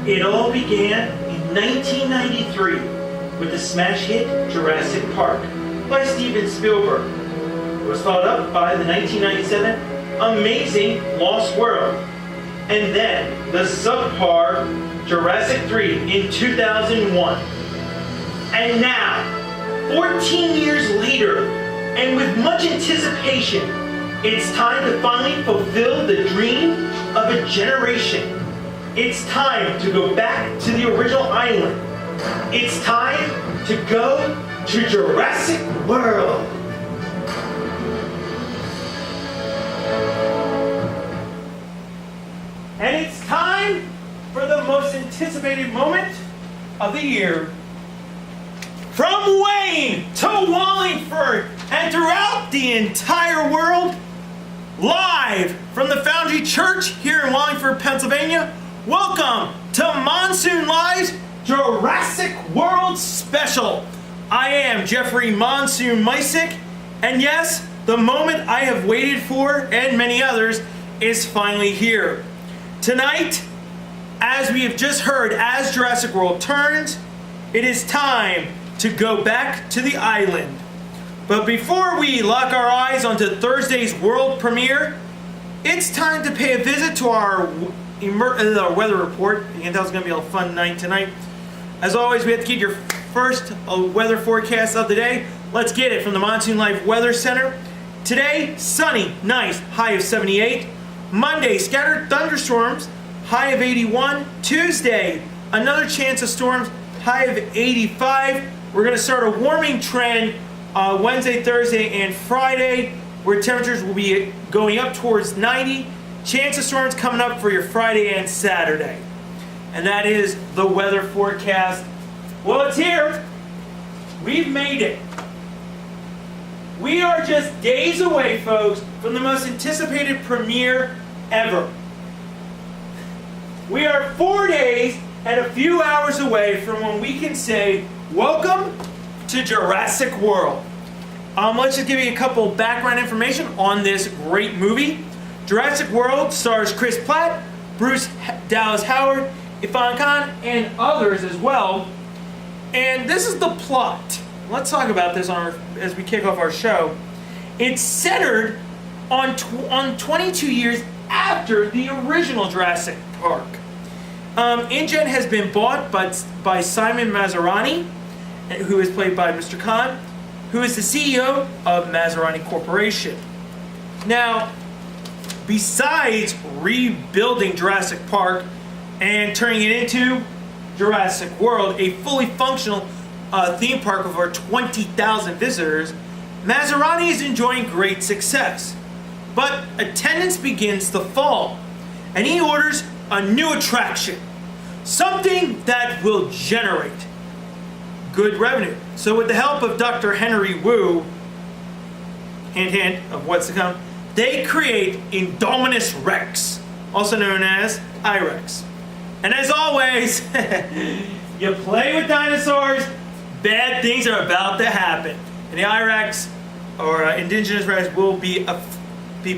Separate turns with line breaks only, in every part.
It all began in 1993 with the smash hit Jurassic Park by Steven Spielberg. It was followed up by the 1997 amazing Lost World, and then the subpar Jurassic 3 in 2001. And now, 14 years later, and with much anticipation, it's time to finally fulfill the dream of a generation. It's time to go back to the original island. It's time to go to Jurassic World. And it's time for the most anticipated moment of the year. From Wayne to Wallingford and throughout the entire world, live from the Foundry Church here in Wallingford, Pennsylvania, welcome to Monsoon Live's Jurassic World Special. I am Jeffrey Monsoon Mysick, and yes, the moment I have waited for, and many others, is finally here. Tonight, as we have just heard, as Jurassic World turns, it is time to go back to the island. But before we lock our eyes onto Thursday's world premiere, it's time to pay a visit to our weather report. You can tell it's going to be a fun night tonight. As always, we have to keep your first weather forecast of the day. Let's get it from the Monsoon Life Weather Center. Today, sunny, nice, high of 78. Monday, scattered thunderstorms, high of 81. Tuesday, another chance of storms, high of 85. We're going to start a warming trend Wednesday, Thursday, and Friday, where temperatures will be going up towards 90. Chance of storms coming up for your Friday and Saturday. And that is the weather forecast. Well, it's here. We've made it. We are just days away, folks, from the most anticipated premiere ever. We are 4 days and a few hours away from when we can say, welcome to Jurassic World. Let's just give you a couple background information on this great movie. Jurassic World stars Chris Pratt, Bruce Dallas Howard, Irfan Khan, and others as well. And this is the plot. Let's talk about this as we kick off our show. It's centered on 22 years after the original Jurassic Park. InGen has been bought by Simon Maserani, who is played by Mr. Khan, who is the CEO of Maserani Corporation. Now, besides rebuilding Jurassic Park and turning it into Jurassic World, a fully functional theme park of over 20,000 visitors, Maserani is enjoying great success. But attendance begins to fall, and he orders a new attraction, something that will generate good revenue. So with the help of Dr. Henry Wu, hint hint of what's to come, they create Indominus Rex, also known as I-Rex. And as always, you play with dinosaurs, bad things are about to happen. And the I-Rex, or Indigenous Rex, will be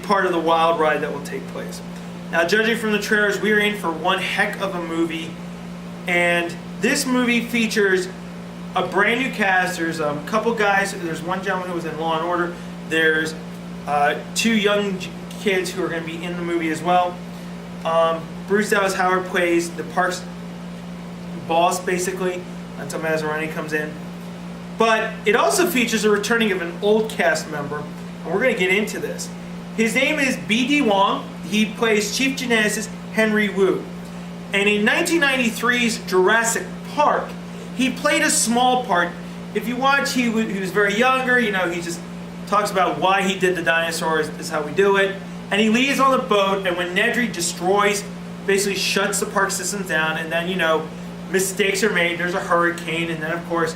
part of the wild ride that will take place. Now, judging from the trailers, we are in for one heck of a movie. And this movie features a brand new cast. There's a couple guys. There's one gentleman who was in Law & Order. There's two young kids who are going to be in the movie as well. Bruce Dallas Howard plays the park's boss, basically, until Maserani comes in. But it also features a returning of an old cast member, and we're going to get into this. His name is B.D. Wong. He plays Chief Geneticist Henry Wu. And in 1993's Jurassic Park, he played a small part. If you watch, he was very younger. You know, he just talks about why he did the dinosaurs. This is how we do it. And he leaves on the boat, and when Nedry destroys, basically shuts the park systems down, and then, you know, mistakes are made. There's a hurricane, and then, of course,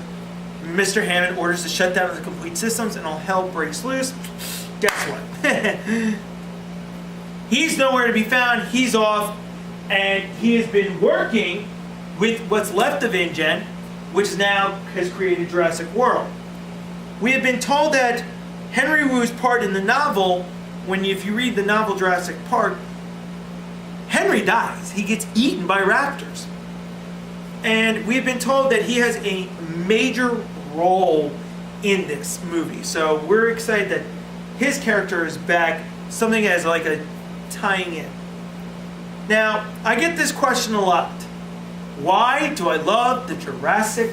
Mr. Hammond orders the shutdown of the complete systems, and all hell breaks loose. Guess what? He's nowhere to be found. He's off, and he has been working with what's left of InGen, which now has created Jurassic World. We have been told that Henry Wu's part in the novel, if you read the novel Jurassic Park, Henry dies. He gets eaten by raptors. And we've been told that he has a major role in this movie. So we're excited that his character is back, something as like a tying in. Now, I get this question a lot. Why do I love the Jurassic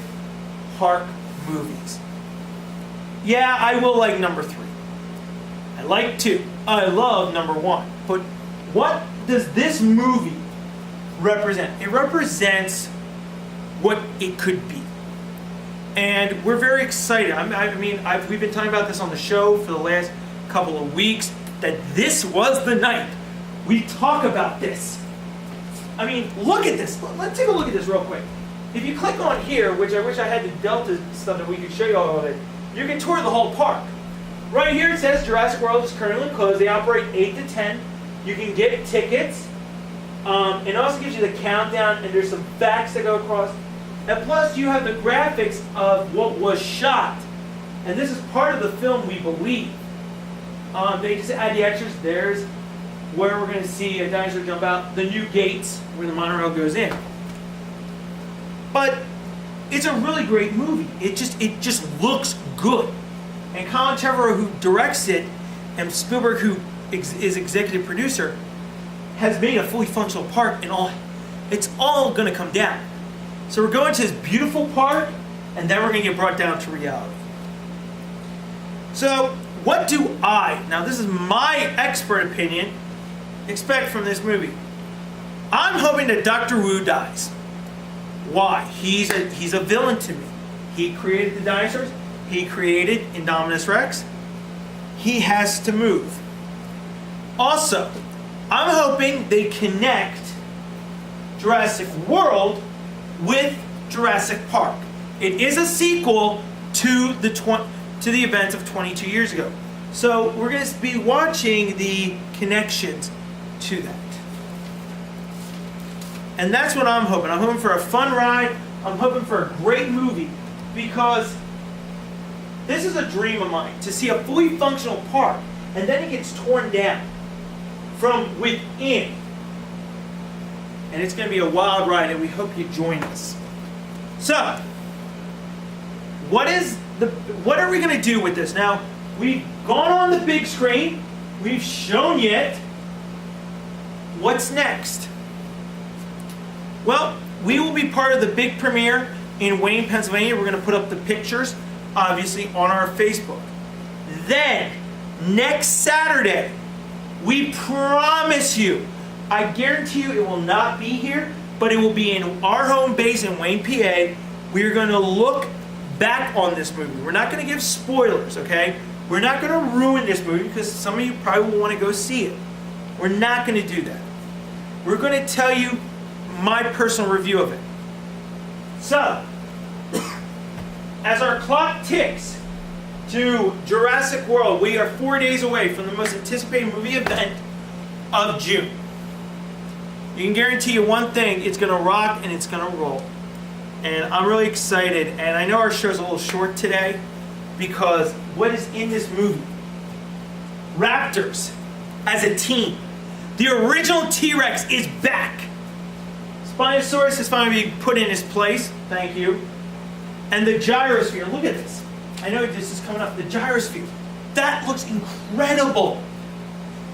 Park movies? Yeah, I will like number 3. I like 2. I love number 1. But what does this movie represent? It represents what it could be. And we're very excited. We've been talking about this on the show for the last couple of weeks, that this was the night we talk about this. I mean, look at this. Let's take a look at this real quick. If you click on here, which I wish I had the Delta stuff that we could show you all of it, you can tour the whole park. Right here it says Jurassic World is currently closed. They operate 8 to 10. You can get tickets. It also gives you the countdown, and there's some facts that go across. And plus, you have the graphics of what was shot. And this is part of the film, we believe. They just add the extras. There's where we're going to see a dinosaur jump out. The new gates where the monorail goes in. But it's a really great movie. It just looks good. And Colin Trevorrow, who directs it, and Spielberg, who is executive producer, has made a fully functional park, and it's all going to come down. So we're going to this beautiful park, and then we're going to get brought down to reality. So what do I, now this is my expert opinion, expect from this movie? I'm hoping that Dr. Wu dies. Why? He's a villain to me. He created the dinosaurs. He created Indominus Rex. He has to move. Also, I'm hoping they connect Jurassic World with Jurassic Park. It is a sequel to the events of 22 years ago. So we're going to be watching the connections to that. And that's what I'm hoping. I'm hoping for a fun ride. I'm hoping for a great movie, because this is a dream of mine, to see a fully functional park, and then it gets torn down from within. And it's going to be a wild ride, and we hope you join us. So, what are we going to do with this? Now, we've gone on the big screen. We've shown it. What's next? Well, we will be part of the big premiere in Wayne, Pennsylvania. We're going to put up the pictures, obviously, on our Facebook. Then, next Saturday, we promise you, I guarantee you it will not be here, but it will be in our home base in Wayne, PA. We are going to look back on this movie. We're not going to give spoilers, okay? We're not going to ruin this movie, because some of you probably will want to go see it. We're not going to do that. We're going to tell you my personal review of it. So, as our clock ticks to Jurassic World, we are 4 days away from the most anticipated movie event of June. You can guarantee you one thing, it's going to rock and it's going to roll. And I'm really excited, and I know our show's a little short today, because what is in this movie? Raptors as a team. The original T-Rex is back. Spinosaurus is finally being put in his place. Thank you. And the gyrosphere. Look at this. I know this is coming up. The gyrosphere. That looks incredible.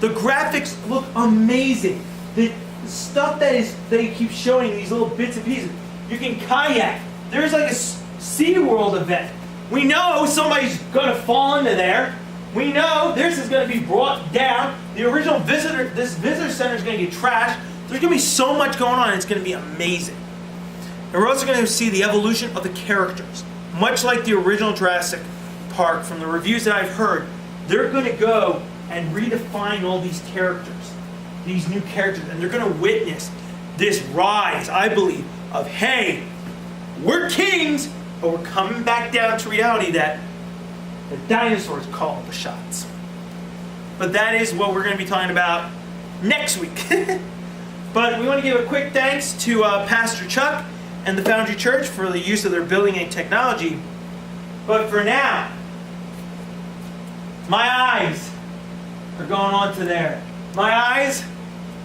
The graphics look amazing. The stuff they keep showing, these little bits and pieces. You can kayak. There's like a SeaWorld event. We know somebody's going to fall into there. We know this is going to be brought down. The original this visitor center is going to get trashed. There's going to be so much going on. It's going to be amazing. And we're also going to see the evolution of the characters. Much like the original Jurassic Park, from the reviews that I've heard, they're going to go and redefine all these characters, these new characters, and they're going to witness this rise, I believe, of, hey, we're kings, but we're coming back down to reality that the dinosaurs call the shots. But that is what we're going to be talking about next week. But we want to give a quick thanks to Pastor Chuck and the Foundry Church for the use of their building and technology. But for now, my eyes are going on to there. My eyes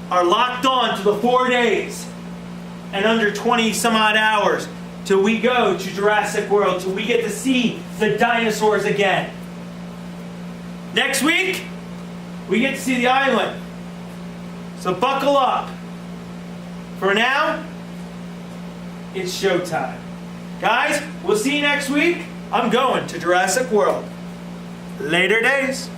are locked on to the 4 days and under 20 some odd hours till we go to Jurassic World, till we get to see the dinosaurs again. Next week, we get to see the island. So buckle up. For now, it's showtime. Guys, we'll see you next week. I'm going to Jurassic World. Later days.